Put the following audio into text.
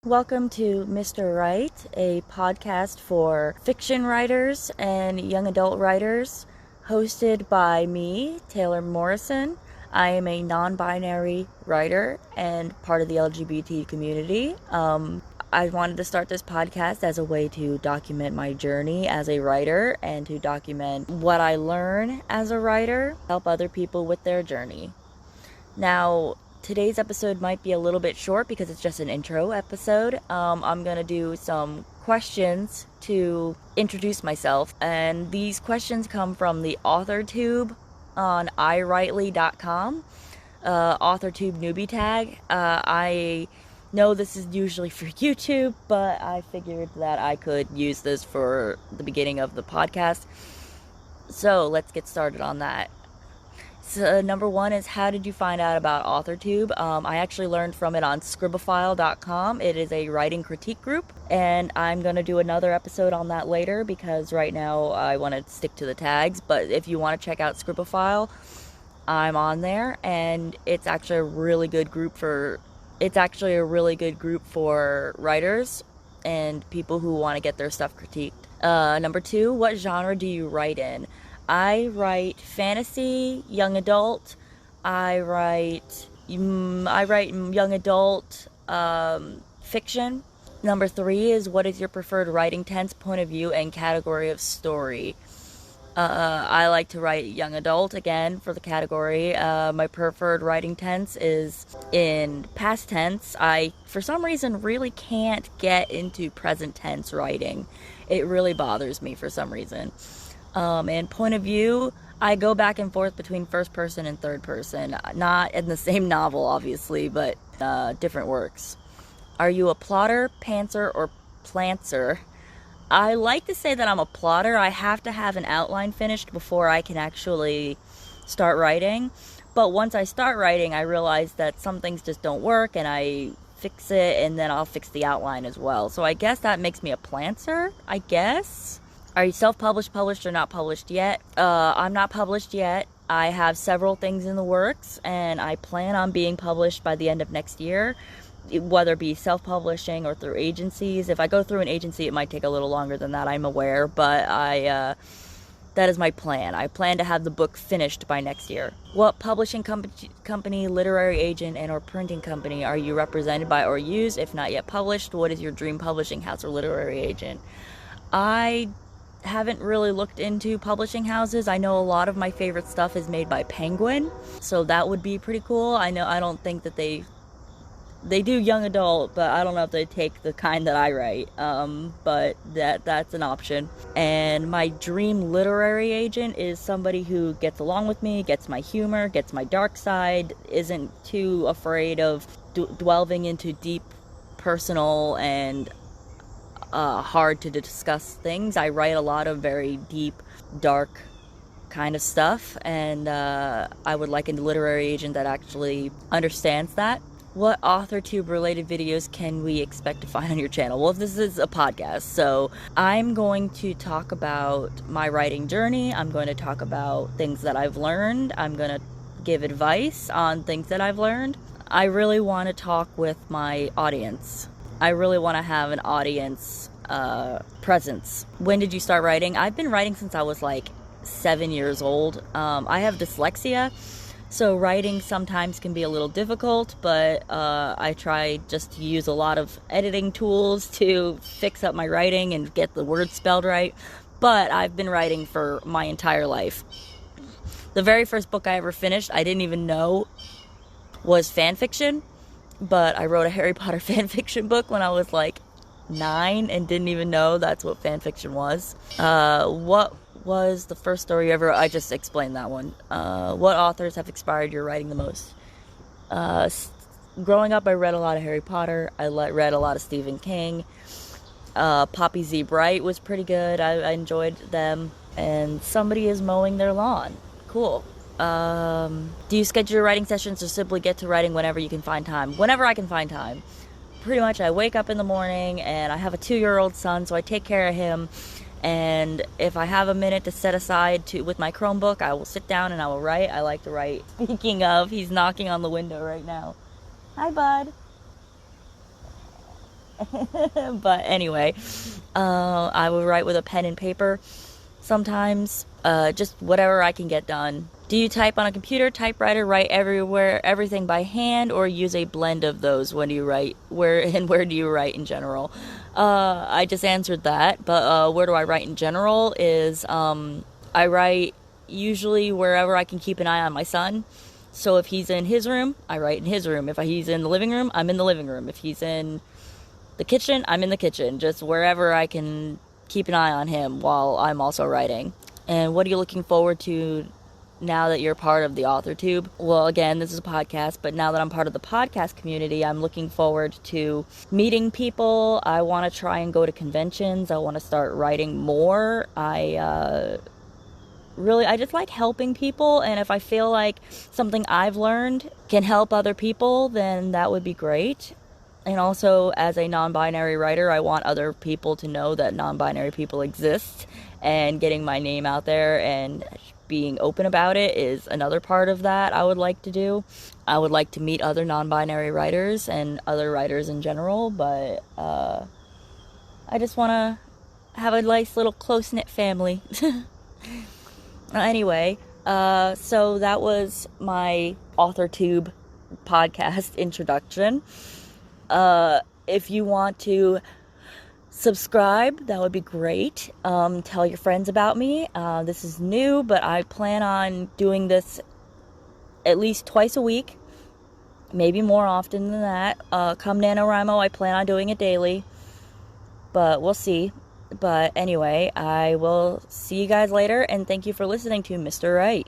Welcome to Mr. Write, a podcast for fiction writers and young adult writers, hosted by me, Taylor Morrison. I am a non-binary writer and part of the LGBT community. I wanted to start this podcast as a way to document my journey as a writer and to document what I learn as a writer, help other people with their journey. Now, today's episode might be a little bit short because it's just an intro episode. I'm going to do some questions to introduce myself, and these questions come from the Authortube on iWritely.com, Authortube newbie tag. I know this is usually for YouTube, but I figured that I could use this for the beginning of the podcast. So let's get started on that. So, number one is, how did you find out about Authortube? I actually learned from it on scribophile.com. It is a writing critique group, and I'm going to do another episode on that later because right now I want to stick to the tags. But if you want to check out Scribophile, I'm on there, and it's actually a really good group for writers and people who want to get their stuff critiqued. Number two, what genre do you write in? I write fantasy, young adult. I write young adult fiction. Number three is, what is your preferred writing tense, point of view, and category of story? I like to write young adult, again, for the category. My preferred writing tense is in past tense. I, for some reason, really can't get into present tense writing. It really bothers me for some reason. And point of view, I go back and forth between first person and third person. Not in the same novel, obviously, but different works. Are you a plotter, pantser, or plantser? I like to say that I'm a plotter. I have to have an outline finished before I can actually start writing. But once I start writing, I realize that some things just don't work, and I fix it, and then I'll fix the outline as well. So I guess that makes me a plantser, I guess. Are you self-published, published, or not published yet? I'm not published yet. I have several things in the works, and I plan on being published by the end of next year, whether it be self-publishing or through agencies. If I go through an agency, it might take a little longer than that, I'm aware, but that is my plan. I plan to have the book finished by next year. What publishing company, literary agent, and or printing company are you represented by or use? If not yet published, what is your dream publishing house or literary agent? I haven't really looked into publishing houses. I know a lot of my favorite stuff is made by Penguin, so that would be pretty cool. I don't think that they do young adult, but I don't know if they take the kind that I write. But that's an option. And my dream literary agent is somebody who gets along with me, gets my humor, gets my dark side, isn't too afraid of delving into deep personal and hard to discuss things. I write a lot of very deep, dark kind of stuff, and I would like a literary agent that actually understands that. What Authortube related videos can we expect to find on your channel? Well, this is a podcast, so I'm going to talk about my writing journey. I'm going to talk about things that I've learned. I'm going to give advice on things that I've learned. I really want to talk with my audience. I really want to have an audience presence. When did you start writing? I've been writing since I was like 7 years old. I have dyslexia, so writing sometimes can be a little difficult, but I try just to use a lot of editing tools to fix up my writing and get the words spelled right. But I've been writing for my entire life. The very first book I ever finished, I didn't even know was fan fiction. But I wrote a Harry Potter fan fiction book when I was like 9 and didn't even know that's what fan fiction was. What was the first story you ever wrote? I just explained that one. What authors have inspired your writing the most? Growing up, I read a lot of Harry Potter. I read a lot of Stephen King. Poppy Z. Bright was pretty good. I enjoyed them. And Somebody is Mowing Their Lawn. Cool. Do you schedule your writing sessions or simply get to writing whenever you can find time? Whenever I can find time. Pretty much I wake up in the morning, and I have a 2-year-old son, so I take care of him. And if I have a minute to set aside with my Chromebook, I will sit down and I will write. I like to write. Speaking of, he's knocking on the window right now. Hi, bud. But anyway, I will write with a pen and paper sometimes, just whatever I can get done. Do you type on a computer, typewriter, write everywhere, everything by hand, or use a blend of those when you write? Where do you write in general? I just answered that, but where do I write in general is I write usually wherever I can keep an eye on my son. So if he's in his room, I write in his room. If he's in the living room, I'm in the living room. If he's in the kitchen, I'm in the kitchen. Just wherever I can keep an eye on him while I'm also writing. And what are you looking forward to now that you're part of the Authortube? Well, again, this is a podcast, but now that I'm part of the podcast community, I'm looking forward to meeting people. I want to try and go to conventions. I want to start writing more. I just like helping people, and if I feel like something I've learned can help other people, then that would be great. And also, as a non-binary writer, I want other people to know that non-binary people exist, and getting my name out there and being open about it is another part of that I would like to do. I would like to meet other non-binary writers and other writers in general, but I just want to have a nice little close-knit family. Anyway, so that was my Authortube podcast introduction. If you want to subscribe, that would be great. Tell your friends about me. This is new, but I plan on doing this at least twice a week, maybe more often than that. Come NaNoWriMo, I plan on doing it daily, but we'll see. But anyway, I will see you guys later, and thank you for listening to Mr. Wright.